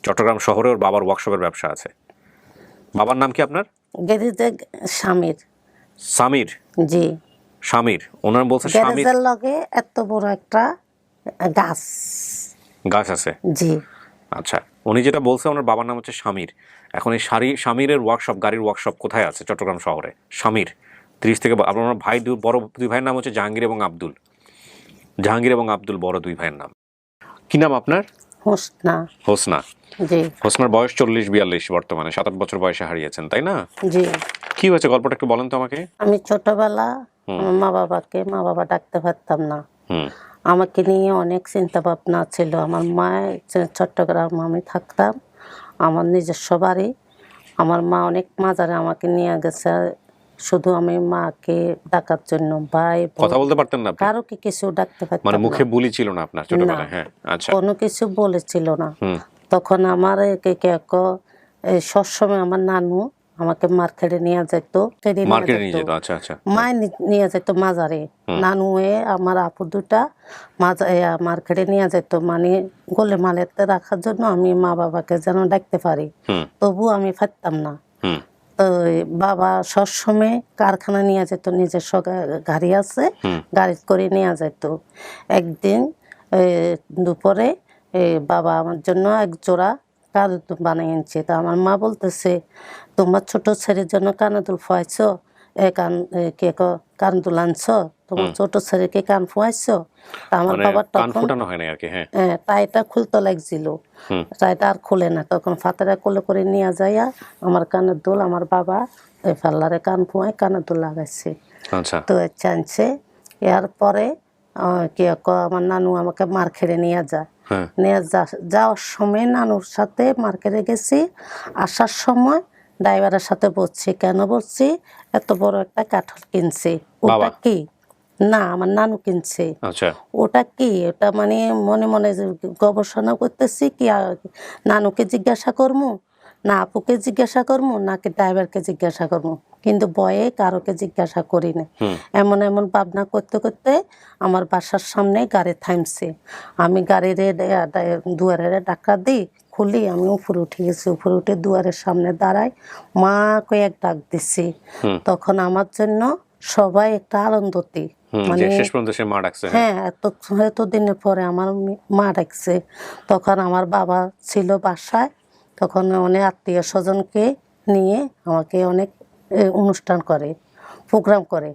চট্টগ্রাম শহরে ওর বাবার ওয়ার্কশপের ব্যবসা আছে। বাবার নাম কি আপনার? গ্যারেজে স্বামীর। সামির? জি। স্বামীর, ওনার বলছে স্বামীর গ্যারেজের লগে এত বড় একটা গাছ গাছ আছে। জি। আচ্ছা, উনি যেটা বলছে ওনার বাবার নাম হচ্ছে স্বামীর। এখন এই স্বামীরের ওয়ার্কশপ, গাড়ির ওয়ার্কশপ কোথায় আছে চট্টগ্রাম শহরে? স্বামীর 30 থেকে আপনার ভাই বড় দুই ভাইয়ের নাম হচ্ছে জাহাঙ্গীর এবং আব্দুল। জাহাঙ্গীর এবং আব্দুল বড় দুই ভাইয়ের নাম। কি নাম আপনার? হোসনা। হোসনা। জি। হোসনার বয়স 40-42, বর্তমানে 7-8 বছর বয়সে হারিয়েছেন, তাই না? জি। কি হয়েছে গল্পটা একটু বলেন তো আমাকে। আমি ছোটবেলা আমার মা বাবা ডাকতে পারতাম না। আমাকে নিয়ে অনেক চিন্তা ভাবনা ছিল। আমার মা চট্টগ্রাম, আমি থাকতাম আমার নিজস্ব বাড়ি। আমার মা অনেক মাজারে আমাকে নিয়ে গেছে, শুধু আমি মাকে ডাকার জন্য। ভাই কথা বলতে পারতেন না আপনি? কারো কি কিছু ডাকতে পারতাম মানে না। মুখে বুলি ছিল না আপনার ছোটবেলায়? হ্যাঁ, আচ্ছা। কোনো কিছু বলেছিল না। তখন আমার সবসময় আমার নানু আমাকে মার্কেটে নিয়ে যেত। মার্কেটে নিয়ে যেত? আচ্ছা আচ্ছা। মায় নিয়ে যেত মাজারে। নানু আমার আপু দুটা মার্কেটে নিয়ে যেত, মানে গোলে মালেতে রাখার জন্য আমি মা বাবাকে যেন ডাকতে পারি। তবু আমি পারতাম না। তো বাবা সবসময় কারখানা নিয়ে যেত, নিজস্ব গাড়ি আছে, গাড়ি করে নিয়ে যেত। একদিন দুপুরে বাবা আমার জন্য এক জোড়া কানদুল বানিয়ে এনেছে। তা আমার মা বলতেছে, তোমার ছোট ছেলের জন্য কানদুল ফুয়াইছো, কানদুল আনছো, তোমার ছোট ছেলেকে কান ফুয়াইছো? তা আমার বাবার তখন টাইটা খুলতে লাগছিল, টাইটা আর খুলে না। তখন ফাতেরা কোলে করে নিয়ে যাইয়া আমার কানের দুল আমার বাবা ফাল্লারে কান ফুয়াই কানের দুল লাগাইছে। তো চাইছে। এরপরে আমার নানু আমাকে মার্কেটে নিয়ে যায়। যাওয়ার সময় নানুর সাথে মার্কেটে গেছি, আসার সময় ড্রাইভারের সাথে বলছি, কেন বলছি, এত বড় একটা কাঠল কিনছি। ওটা কি? না, আমার নানু কিনছে। ওটা কি? ওটা মানে মনে মনে গবেষণা করতেছি কি নানুকে জিজ্ঞাসা করবো, না আপুকে জিজ্ঞাসা করবো, নাকি ড্রাইভারকে জিজ্ঞাসা করবো, কিন্তু ভয়ে কারোকে জিজ্ঞাসা করি না। এমন এমন ভাবনা করতে করতে আমার বাসার সামনে গাড়ি থামছে। আমি গাড়ির দুয়ারের ডাকা দিই, খুলি, আমি উপরে উঠে গেছি। উপরে উঠে দুয়ারের সামনে দাঁড়াই, মা কয়েক ডাক দিছি। তখন আমার জন্য সবাই একটা আনন্দতি, মানে হ্যাঁ, এতদিনের পরে আমার মা ডাকছে। তখন আমার বাবা ছিল বাসায়, তখন অনেক আত্মীয় স্বজনকে নিয়ে আমাকে অনেক অনুষ্ঠান করে, প্রোগ্রাম করে।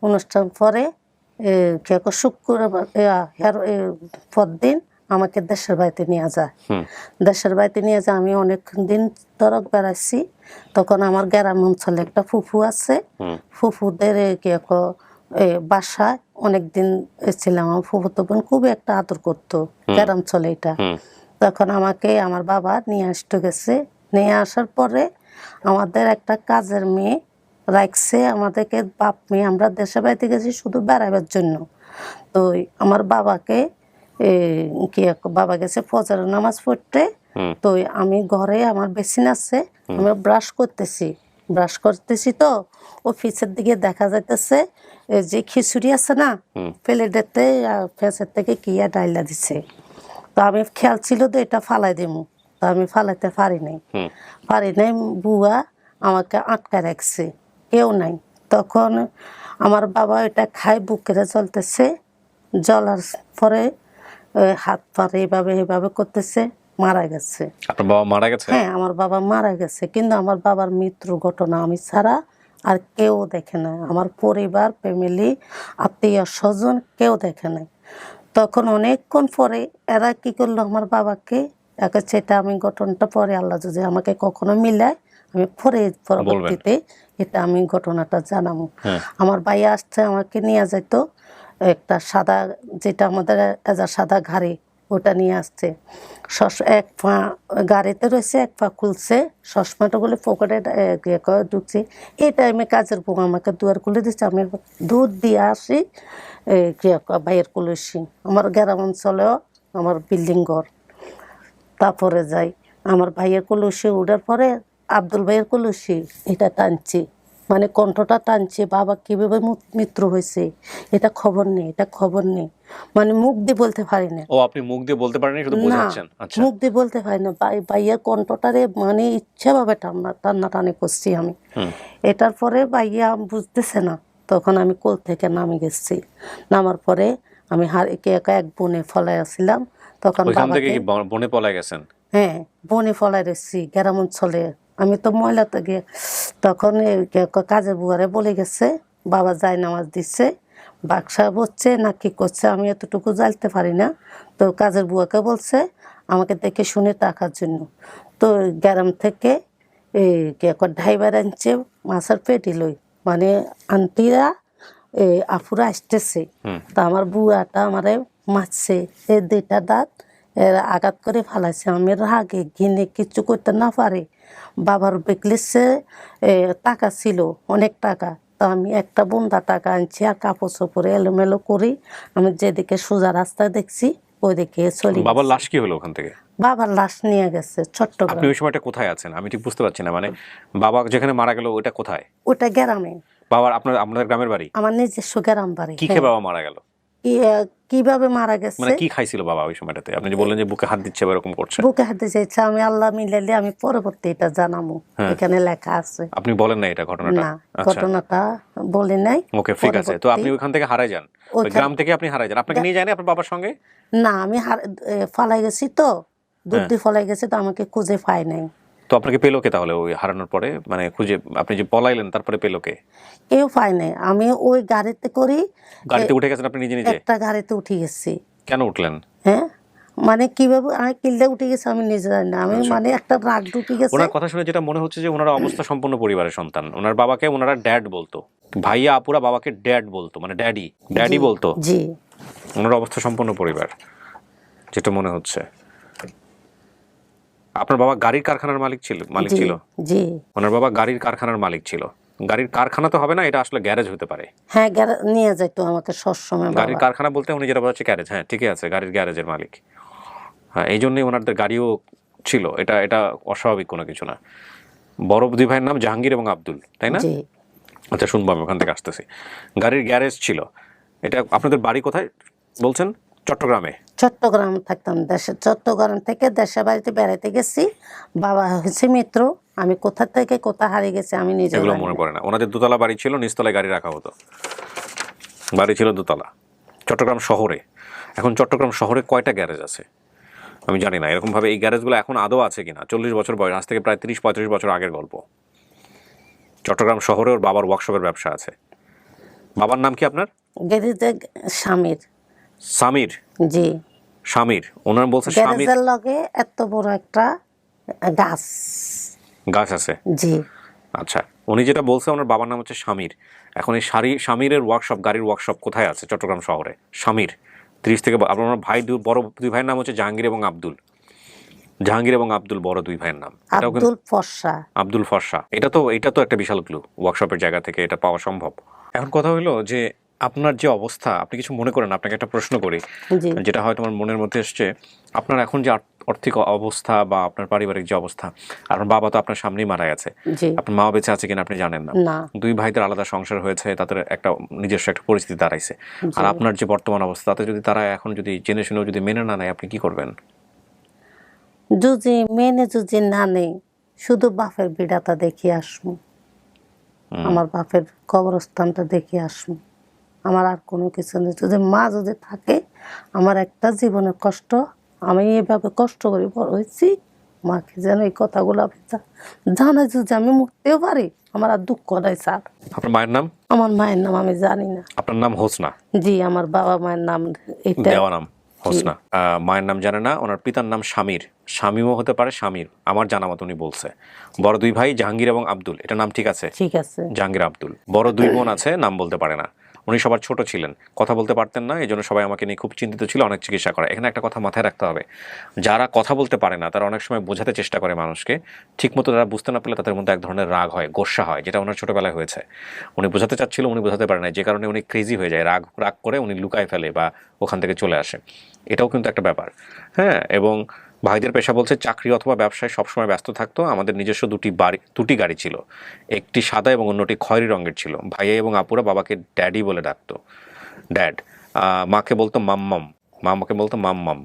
অনুষ্ঠান পরে শুক্রবার পরদিন আমাকে দেশের বাড়িতে নিয়ে যায়। দেশের বাড়িতে নিয়ে যায়, আমি অনেক দিন তরক বেড়াইছি। তখন আমার গ্রাম অঞ্চলে একটা ফুফু আছে, ফুফুদের বাসায় অনেকদিন ছিলাম। আমার ফুফু তখন খুবই একটা আদর করতো গ্রাম অঞ্চলে এটা। তখন আমাকে আমার বাবা নিয়ে আসতে গেছে। নিয়ে আসার পরে আমাদের একটা কাজের মেয়ে রাখছে, আমাদেরকে বাপ মেয়ে আমরা দেশে বাড়িতে গেছি শুধু বেড়াবার জন্য। তো আমার বাবাকে বাবা গেছে ফজরের নামাজ পড়তে। তো আমি ঘরে, আমার বেসিন আছে, আমি ব্রাশ করতেছি তো অফিসের দিকে দেখা যাইতেছে যে খিচুড়ি আছে না, প্লেটেতে ফেসের থেকে কিয়া ডাইলা দিছে। তো আমি খেয়াল ছিল তো এটা ফালাই দেবো, তো আমি ফালাইতে পারি নাই। বুয়া আমাকে আটকা রাখছে, কেউ নাই। তখন আমার বাবা এটা খাই বুকেরা জ্বলতেছে, জ্বলার পরে হাত পারে এভাবে করতেছে, মারা গেছে। আপনার বাবা মারা গেছে? হ্যাঁ, আমার বাবা মারা গেছে, কিন্তু আমার বাবার মৃত্যুর ঘটনা আমি ছাড়া আর কেউ দেখে নাই। আমার পরিবার, ফ্যামিলি, আত্মীয় স্বজন কেউ দেখে নাই। তখন অনেকক্ষণ পরে এরা কি করলো, আমার বাবাকে সেটা আমি ঘটনাটা পরে আল্লাহ যদি আমাকে কখনো মিলায় আমি পরবর্তীতে এটা আমি ঘটনাটা জানাবো। আমার ভাই আসছে, আমাকে নিয়ে যেত একটা সাদা, যেটা আমাদের সাদা গাড়ি, ওটা নিয়ে আসছে। এক পা গাড়িতে রয়েছে, এক পা খুলছে, চশমাটা বলে পকেটে ঢুকছে। এই টাইমে কাজের বউ আমাকে দুয়ার খুলে দিচ্ছে, আমি দুধ দিয়ে আসি, ভাইয়ের কলসি। আমার গ্রাম অঞ্চলেও আমার বিল্ডিং ঘর। তারপরে যাই আমার ভাইয়ের কলসি উঠার পরে আব্দুল ভাইয়ের কলসি এটা টানছি, মানে কণ্ঠটা টানছে, বাবা কিভাবে মৃত্যু হয়েছে এটা খবর নেই, এটা খবর নেই, মানে মুখ দিয়ে বলতে পারি না। ও আপনি মুখ দিয়ে বলতে পারেন শুধু না, বোঝাচ্ছেন? আচ্ছা। মুখ দিয়ে বলতে পারি না। ভাইয়ার কণ্ঠটারে মানে ইচ্ছাভাবে টানাটানি করছি আমি। এটার পরে ভাইয়া বুঝতেছে না, তখন আমি কোল থেকে নামে গেছি। নামার পরে আমি একা একা এক বনে ফলাই আসছিলাম, তখন ওইখান থেকে বাবাকে, কি বনে পলায় গেছেন? হ্যাঁ বনে ফলাই রেছি গ্রাম অঞ্চলে। আমি তো ময়লা থেকে তখন কাজের বুয়ারে বলে গেছে, বাবা যায় নামাজ দিচ্ছে, বাক্সা বসছে না কি করছে আমি এতটুকু জানতে পারি না। তো কাজের বুয়াকে বলছে আমাকে দেখে শুনে টাকার জন্য। তো গ্রাম থেকে এই ড্রাইভার আনছে মাছের পেটি লই, মানে আন্টিরা আপুরা আসতেছে। তা আমার বুয়াটা আমারে মারছে, এই দুইটা দাঁত এর আঘাত করে ফেলাইছে। আমি রাগে ঘিনে কিছু করতে না পারে, বাবার বেকলেসে টাকা ছিল অনেক টাকা, তো আমি একটা বুন্দা টাকা আনছি আর কাপড় চোপড়ে এলোমেলো করি, আমি যেদিকে সোজা রাস্তায় দেখছি ওইদিকে চলি। বাবার লাশ কি হলো ওখান থেকে? বাবার লাশ নিয়ে গেছে চট্টগ্রাম। আপনি ওই সময়টা কোথায় আছেন? আমি ঠিক বুঝতে পারছি না, মানে বাবা যেখানে মারা গেল ওটা কোথায়? ওটা গ্রামে, বাবার আপনাদের গ্রামের বাড়ি? আমার নিজস্ব গ্রাম বাড়ি। কি খেয়ে বাবা মারা গেল? কিভাবে মারা গেছে, মানে কি খাইছিল বাবা ওই সময়টাতে? আপনি যে বললেন যে বুকে হাত দিচ্ছে বা এরকম করছে। বুকে হাতে চাইছে, আমি আল্লাহ মিলাইলে আমি পরবর্তী এটা জানাবো, এখানে লেখা আছে। আপনি বলেন না এটা ঘটনাটা? না, ঘটনাটা বলি নাই। ওকে ঠিক আছে। তো আপনি ওইখান থেকে হারাই যান, ওই গ্রাম থেকে আপনি হারাই যান, আপনাকে নিয়ে যায়নি আপনার বাবার সঙ্গে? না, আমি ফালাই গেছি তো, দুধ দিয়ে ফলাই গেছি তো, আমাকে খুঁজে পাই নাই। তো আপনাকে পেলো কে তাহলে ওই হারানোর পরে? মানে খুঁজে আপনি যে পলাইলেন তারপরে পেলো কে? কেউ পাই নাই। আমি ওই গাড়িতে করি, গাড়িতে উঠে গেছেন আপনি নিজে নিজে? একটা গাড়িতে উঠে গেছি। কেন উঠলেন? হ্যাঁ, মানে কিভাবে আমি কিল্লে উঠে গেছি আমি নিজে জানি না, আমি মানে একটা রাগ ঢুকে গেছে। ওনার কথা শুনে যেটা মনে হচ্ছে যে ওনারা অবস্থা সম্পন্ন পরিবারের সন্তান। ওনার বাবাকে ওনারা ড্যাড বলতো, ভাইয়া আপুরা বাবাকে ড্যাড বলতো, মানে ড্যাডি ড্যাডি বলতো। জি, ওনার অবস্থা সম্পন্ন পরিবার যেটা মনে হচ্ছে। আপনার বাবা গাড়ির কারখানার মালিক ছিল? জি। ওনার বাবা গাড়ির কারখানার মালিক ছিল। গাড়ির কারখানা তো হবে না, এটা আসলে গ্যারেজ হতে পারে। হ্যাঁ, নিয়ে যাইতো আমাকে সবসময়। গাড়ির কারখানা বলতে উনি যেটা বলছে গ্যারেজ, হ্যাঁ ঠিকই আছে, গাড়ির গ্যারেজের মালিক। হ্যাঁ, এই জন্যই ওনাদের গাড়িও ছিল। এটা এটা অস্বাভাবিক কোনো কিছু না। বড় দুই ভাইয়ের নাম জাহাঙ্গীর এবং আব্দুল, তাই না? আচ্ছা শুনবো, আমি ওখান থেকে আসতেছি। গাড়ির গ্যারেজ ছিল। এটা আপনাদের বাড়ি কোথায় বলছেন? চট্টগ্রামে? চট্টগ্রাম থাকতাম, চট্টগ্রাম থেকে দেশের বাড়িতে বেড়াতে গেছি। বাবা হচ্ছে মিত্র, আমি কোথা থেকে কোথা হারিয়ে গেছি আমি নিজে এগুলো মনে পড়ে না। ওনাদের দোতলা বাড়ি ছিল, নিচতলায় গাড়ি রাখা হতো। বাড়ি ছিল দোতলা, চট্টগ্রাম শহরে। এখন চট্টগ্রাম শহরে কয়টা গ্যারেজ আছে আমি জানি না। এরকমভাবে এই গ্যারেজগুলো এখন আদৌ আছে কিনা, 40 বছর বয়স, আজ থেকে প্রায় 30-35 বছর আগের গল্প। চট্টগ্রাম শহরে ওর বাবার ওয়ার্কশপের ব্যবসা আছে। বাবার নাম কি আপনার? গ্যারেজে স্বামীর। সামির? জি। স্বামীর, ওনার বলছে স্বামীর। গ্যারেজের লগে এত বড় একটা গাছ গাছ আছে? জি। আচ্ছা, উনি যেটা বলছে ওনার বাবার নাম হচ্ছে স্বামীর। এখন এই স্বামীরের ওয়ার্কশপ, গাড়ির ওয়ার্কশপ কোথায় আছে চট্টগ্রাম শহরে? স্বামীর 30 থেকে আপনার ভাই বড় দুই ভাইয়ের নাম হচ্ছে জাহাঙ্গীর এবং আব্দুল। জাহাঙ্গীর এবং আব্দুল বড় দুই ভাইয়ের নাম। আব্দুল ফর্সা। আব্দুল ফর্সা। এটা তো একটা বিশাল ক্লু, ওয়ার্কশপের জায়গা থেকে এটা পাওয়া সম্ভব। এখন কথা হলো যে আপনার যে অবস্থা, আপনি কিছু মনে করেন, আপনাকে একটা প্রশ্ন করি যেটা হয়তো আমার মনের মধ্যে এসছে। আপনার এখন যে আর্থিক অবস্থা বা আপনার পারিবারিক যে অবস্থা, আপনার বাবা তো আপনার সামনেই মারা গেছে, আপনার মা বেঁচে আছে কিনা আপনি জানেন না। দুই ভাইদের আলাদা সংসার হয়েছে, তাদের একটা নিজস্ব একটা পরিস্থিতি দাঁড়াইছে। আর আপনার যে বর্তমান অবস্থা, তাতে যদি তারা এখন যদি জেনে শুনেও যদি মেনে না নেয়, আপনি কি করবেন? যদি মেনে যদি না নেই, শুধু বাপের বিড়াটা দেখে আসবো, আমার বাপের কবরস্থানটা দেখে আসবো, আমার আর কোনো কিছু নেই। যদি মা যদি থাকে, আমার একটা জীবনের কষ্ট, আমি এভাবে কষ্ট করে বড় হয়েছি, মাকে যেন এই কথাগুলো জানাই, যদি আমি মরতেও পারি আমার আর দুঃখ নাই স্যার। আপনার মায়ের নাম? আমার মায়ের নাম আমি জানি না। আপনার নাম হোসনা? জি, আমার বাবা মায়ের নাম এটা দেওয়া নাম হোসনা। মায়ের নাম জানে না, ওনার পিতার নাম স্বামীর, স্বামীও হতে পারে স্বামীর, আমার জানা মতো উনি বলছে। বড় দুই ভাই জাহাঙ্গীর এবং আব্দুল, এটা নাম ঠিক আছে? ঠিক আছে। জাহাঙ্গীর আব্দুল। বড় দুই বোন আছে, নাম বলতে পারে না। উনি সবার ছোট ছিলেন, কথা বলতে পারতেন না, এই জন্য সবাই আমাকে নিয়ে খুব চিন্তিত ছিল, অনেক চিকিৎসা করে। এখানে একটা কথা মাথায় রাখতে হবে, যারা কথা বলতে পারে না তারা অনেক সময় বোঝাতে চেষ্টা করে মানুষকে, ঠিকমতো তারা বুঝতে না পারলে তাদের মধ্যে এক ধরনের রাগ হয়, গোস্বা হয়, যেটা ওনার ছোটবেলায় হয়েছে। উনি বোঝাতে চাচ্ছিল, উনি বোঝাতে পারে না, যে কারণে উনি ক্রেজি হয়ে যায়, রাগ করে উনি লুকায় ফেলে বা ওখান থেকে চলে আসে। এটাও কিন্তু একটা ব্যাপার। হ্যাঁ, এবং ভাইদের পেশা বলছে চাকরি অথবা ব্যবসায় সবসময় ব্যস্ত থাকতো। আমাদের নিজস্ব দুটি গাড়ি ছিল, একটি সাদা এবং অন্যটি খয়েরি রঙের ছিল। ভাইয়া এবং আপুরা বাবাকে ড্যাডি বলে ডাকতো, ড্যাড। মাকে বলতো মাম্মাম, মামাকে বলতো মাম্মাম।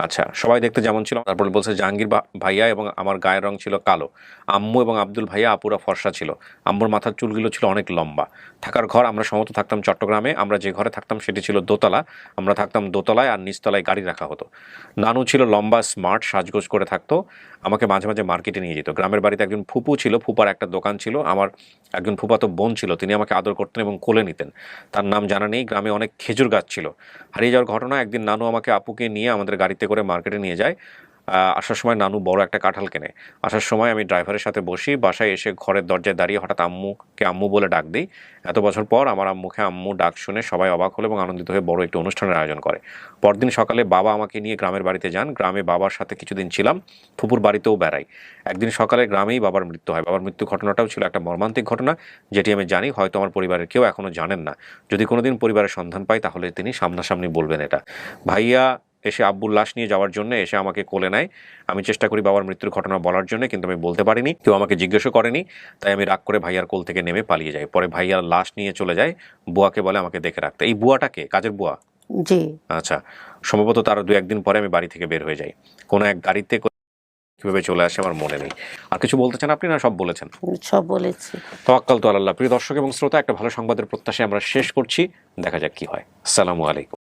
আচ্ছা, সবাই দেখতে যেমন ছিল। তারপরে বলছে জাহাঙ্গীর ভাইয়া এবং আমার গায়ের রং ছিল কালো। আম্মু এবং আব্দুল ভাইয়া আপুরা ফর্সা ছিল। আম্মুর মাথার চুলগুলো ছিল অনেক লম্বা। থাকার ঘর আমরা সমস্ত থাকতাম চট্টগ্রামে। আমরা যে ঘরে থাকতাম সেটি ছিল দোতলা। আমরা থাকতাম দোতলায়, আর নিচতলায় গাড়ি রাখা হতো। নানু ছিল লম্বা, স্মার্ট, সাজগোজ করে থাকতো। আমাকে মাঝে মাঝে মার্কেটে নিয়ে যেত। গ্রামের বাড়িতে একজন ফুপু ছিল, ফুপার একটা দোকান ছিল। আমার একজন ফুপাতো বোন ছিল, তিনি আমাকে আদর করতেন এবং কোলে নিতেন। তার নাম জানা নেই। গ্রামে অনেক খেজুর গাছ ছিল। হারিয়ে যাওয়ার ঘটনা, একদিন নানু আমাকে আপুকে নিয়ে আমাদের গাড়িতে করে মার্কেটে নিয়ে যায়। আসার সময় নানু বড় একটা কাঁঠাল কেনে। আসার সময় আমি ড্রাইভারের সাথে বসি। বাসায় এসে ঘরের দরজায় দাঁড়িয়ে হঠাৎ আম্মুকে আম্মু বলে ডাক দিই। এত বছর পর আমার আম্মুকে আম্মু ডাক শুনে সবাই অবাক হলো এবং আনন্দিত হয়ে বড় একটি অনুষ্ঠানের আয়োজন করে। পরদিন সকালে বাবা আমাকে নিয়ে গ্রামের বাড়িতে যান। গ্রামে বাবার সাথে কিছুদিন ছিলাম, ফুপুর বাড়িতেও বেড়াই। একদিন সকালে গ্রামেই বাবার মৃত্যু হয়। বাবার মৃত্যু ঘটনাটাও ছিল একটা মর্মান্তিক ঘটনা, যেটি আমি জানি, হয়তো আমার পরিবারের কেউ এখনো জানেন না। যদি কোনোদিন পরিবারের সন্ধান পাই তাহলে তিনি সামনাসামনি বলবেন এটা। ভাইয়া এসে আব্বুর লাশ নিয়ে যাওয়ার জন্য এসে আমাকে কোলে নেয়। আমি চেষ্টা করি বাবার মৃত্যুর ঘটনা বলার জন্য, কিন্তু আমি বলতে পারিনি। কেউ আমাকে জিজ্ঞেসও করেনি। তাই আমি রাগ করে ভাইয়ার কোল থেকে নেমে পালিয়ে যাই। পরে ভাইয়ার লাশ নিয়ে চলে যায়। বুয়াকে বলে আমাকে দেখে রাখতে। এই বুয়াটাকে, কাজের বুয়া? জি। আচ্ছা, সম্ভবত তার 2-1 দিন পরে আমি বাড়ি থেকে বের হয়ে যাই। কোনো এক গাড়িতে কিভাবে চলে আসে আমার মনে নেই। আর কিছু বলতে চান আপনি, না সব বলেছেন? সব বলেছি। তাওয়াক্কাল তু আলাল্লাহ। প্রিয় দর্শক এবং শ্রোতা, একটা ভালো সংবাদের প্রত্যাশায় আমরা শেষ করছি। দেখা যাক কি হয়। আসসালামু আলাইকুম।